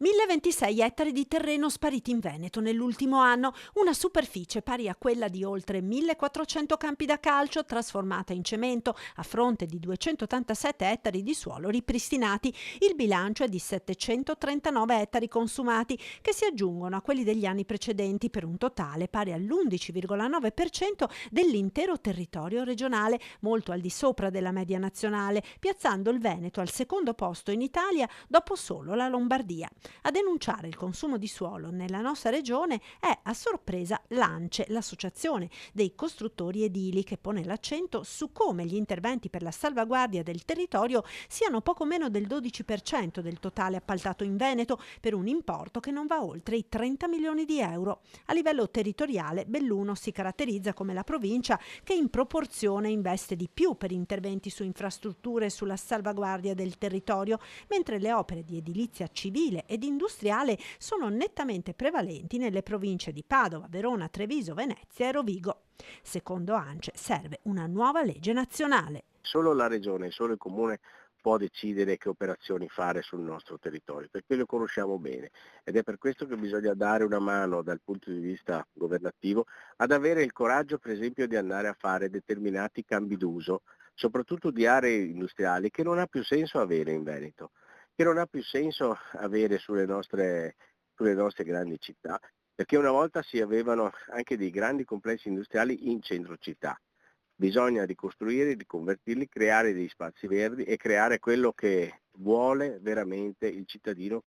1026 ettari di terreno spariti in Veneto nell'ultimo anno, una superficie pari a quella di oltre 1400 campi da calcio trasformata in cemento a fronte di 287 ettari di suolo ripristinati. Il bilancio è di 739 ettari consumati che si aggiungono a quelli degli anni precedenti per un totale pari all'11,9% dell'intero territorio regionale, molto al di sopra della media nazionale, piazzando il Veneto al secondo posto in Italia dopo solo la Lombardia. A denunciare il consumo di suolo nella nostra regione è a sorpresa l'ANCE, l'associazione dei costruttori edili, che pone l'accento su come gli interventi per la salvaguardia del territorio siano poco meno del 12% del totale appaltato in Veneto per un importo che non va oltre i 30 milioni di euro. A livello territoriale Belluno si caratterizza come la provincia che in proporzione investe di più per interventi su infrastrutture e sulla salvaguardia del territorio, mentre le opere di edilizia civile ed industriale sono nettamente prevalenti nelle province di Padova, Verona, Treviso, Venezia e Rovigo. Secondo ANCE serve una nuova legge nazionale. Solo la regione, solo il comune può decidere che operazioni fare sul nostro territorio, perché lo conosciamo bene ed è per questo che bisogna dare una mano dal punto di vista governativo ad avere il coraggio per esempio di andare a fare determinati cambi d'uso, soprattutto di aree industriali che non ha più senso avere in Veneto, che non ha più senso avere sulle nostre grandi città, perché una volta si avevano anche dei grandi complessi industriali in centro città. Bisogna ricostruire, riconvertirli, creare dei spazi verdi e creare quello che vuole veramente il cittadino